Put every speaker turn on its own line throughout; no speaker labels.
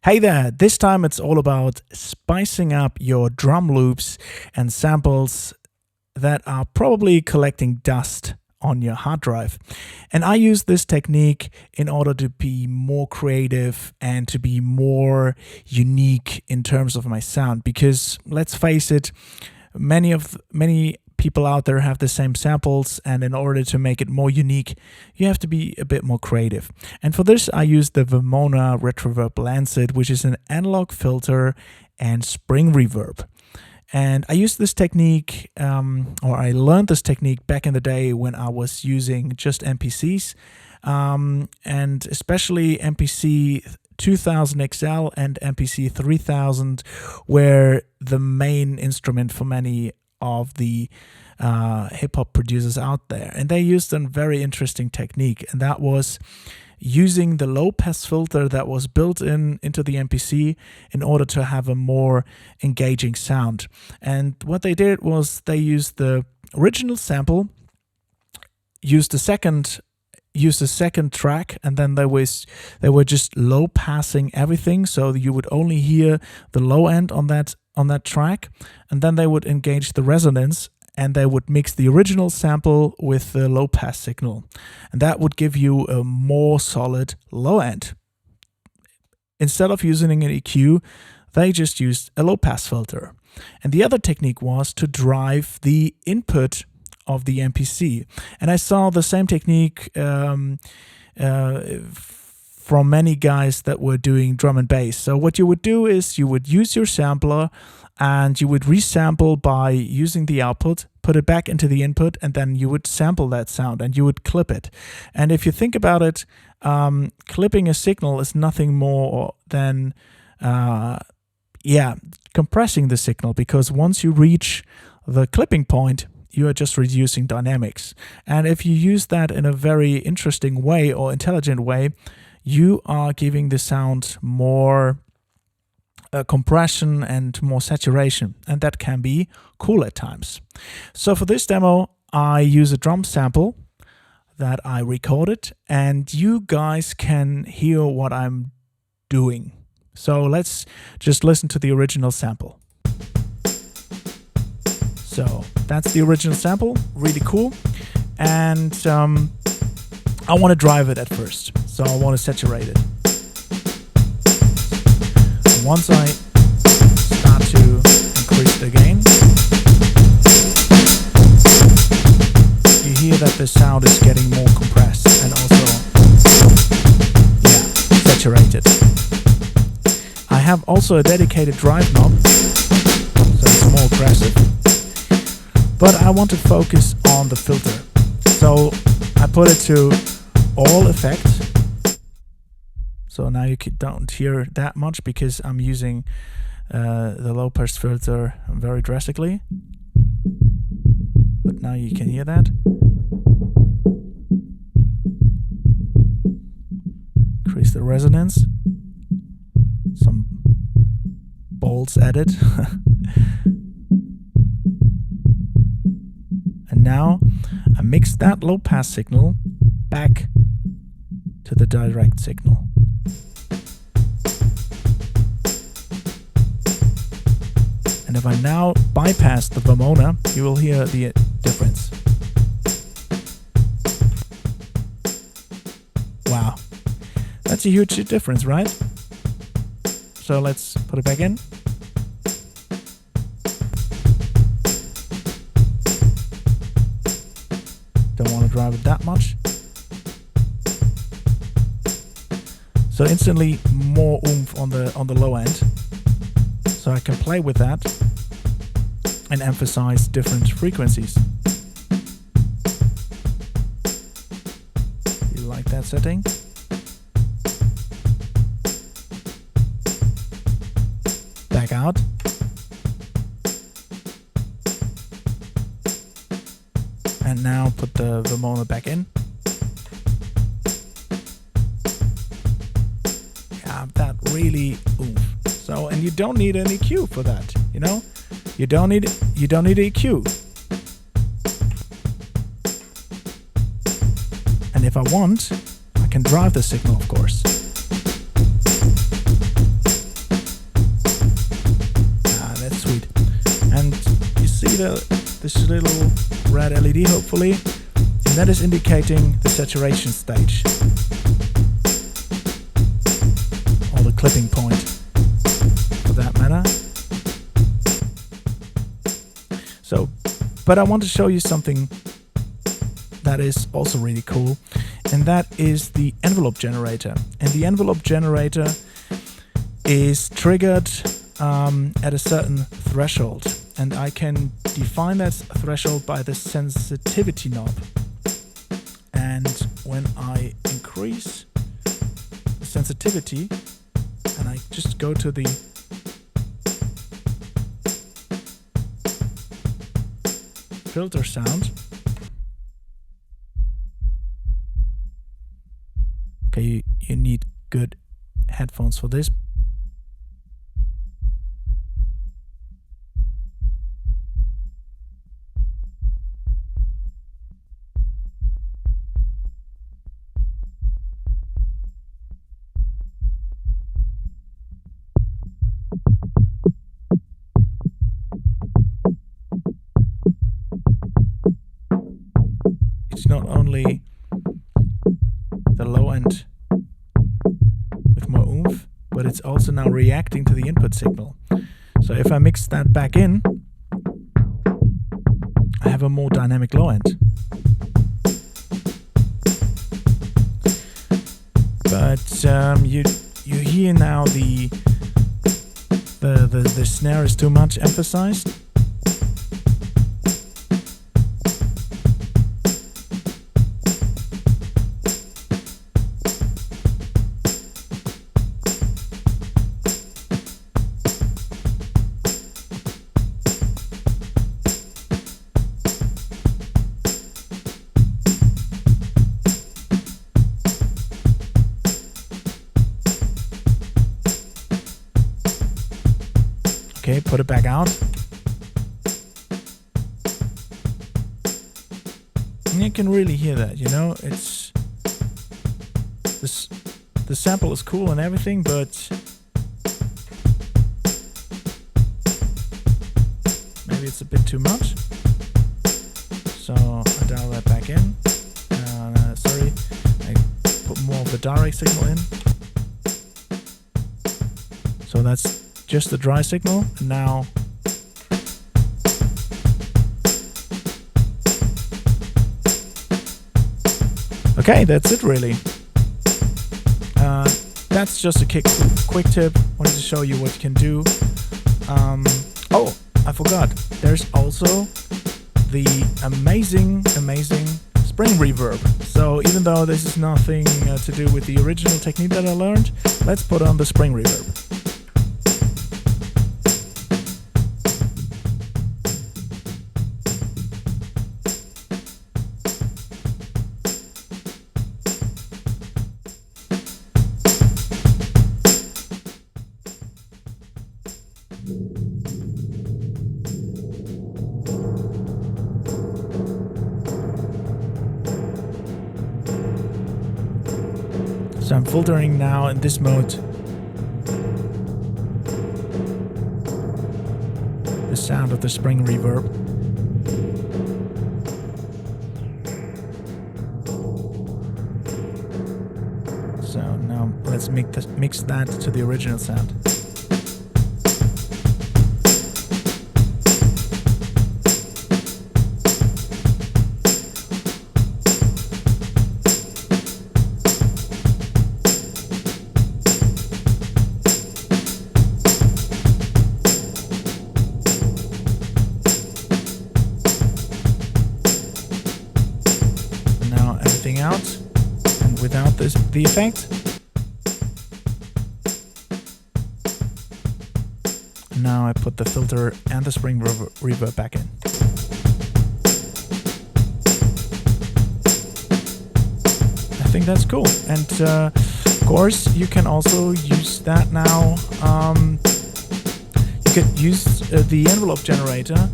Hey there, this time it's all about spicing up your drum loops and samples that are probably collecting dust on your hard drive. And I use this technique in order to be more creative and to be more unique in terms of my sound, because let's face it, many people out there have the same samples, and in order to make it more unique, you have to be a bit more creative. And for this, I use the Vermona Retroverb Lancet, which is an analog filter and spring reverb. And I used this technique, or I learned this technique back in the day when I was using just MPCs, and especially MPC 2000 XL and MPC 3000 were the main instrument for many of the hip-hop producers out there. And they used a very interesting technique, and that was using the low-pass filter that was built into the MPC in order to have a more engaging sound. And what they did was they used the original sample, used the second track, and then they were just low passing everything, so you would only hear the low end on that track, and then they would engage the resonance and they would mix the original sample with the low pass signal, and that would give you a more solid low end. Instead of using an EQ, they just used a low pass filter. And the other technique was to drive the input of the MPC. And I saw the same technique from many guys that were doing drum and bass. So what you would do is you would use your sampler and you would resample by using the output, put it back into the input, and then you would sample that sound and you would clip it. And if you think about it, clipping a signal is nothing more than compressing the signal, because once you reach the clipping point, you are just reducing dynamics. And if you use that in a very interesting way or intelligent way, you are giving the sound more compression and more saturation, and that can be cool at times. So for this demo, I use a drum sample that I recorded, and you guys can hear what I'm doing. So let's just listen to the original sample. So that's the original sample, really cool. And I want to drive it at first, so I want to saturate it. And once I start to increase the gain, you hear that the sound is getting more compressed and also, saturated. I have also a dedicated drive knob, so it's more aggressive. But I want to focus on the filter. So I put it to all effects. So now you don't hear that much because I'm using the low pass filter very drastically. But now you can hear that. Increase the resonance. Some bolts added. And now I mix that low pass signal back to the direct signal. And if I now bypass the Vermona, you will hear the difference. Wow, that's a huge difference, right? So let's put it back in. Don't want to drive it that much. So instantly more oomph on the low end. So I can play with that and emphasize different frequencies. You like that setting? Back out. And now put the Vermona back in. Yeah, that really oomph. So, and you don't need an EQ for that, you know? You don't need EQ. And if I want, I can drive the signal, of course. this little red LED, hopefully, and that is indicating the saturation stage, or the clipping point, for that matter. So, but I want to show you something that is also really cool, and that is the envelope generator. And the envelope generator is triggered at a certain threshold, and I can define that threshold by the sensitivity knob. And when I increase the sensitivity, and I just go to the filter sound, okay, you need good headphones for this. It's not only the low end with more oomph, but it's also now reacting to the input signal. So if I mix that back in, I have a more dynamic low end. But you hear now the snare is too much emphasized. Okay, put it back out. And you can really hear that, you know, it's this, the sample is cool and everything, but maybe it's a bit too much. So I dial that back in. Sorry, I put more of the direct signal in. So that's just the dry signal, and now okay, that's it really. That's just a quick tip. Wanted to show you what you can do. Oh, I forgot. There's also the amazing spring reverb. So even though this is nothing to do with the original technique that I learned, let's put on the spring reverb. So I'm filtering now in this mode the sound of the spring reverb. So now let's mix that to the original sound. Out and without the effect. Now I put the filter and the spring reverb back in. I think that's cool, and of course you can also use that now. You could use the envelope generator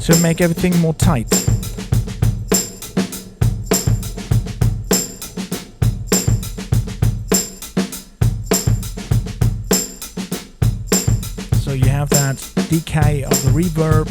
to make everything more tight. You have that decay of the reverb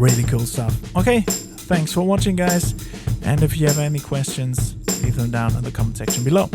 Really cool stuff. Okay, thanks for watching, guys. And if you have any questions, leave them down in the comment section below.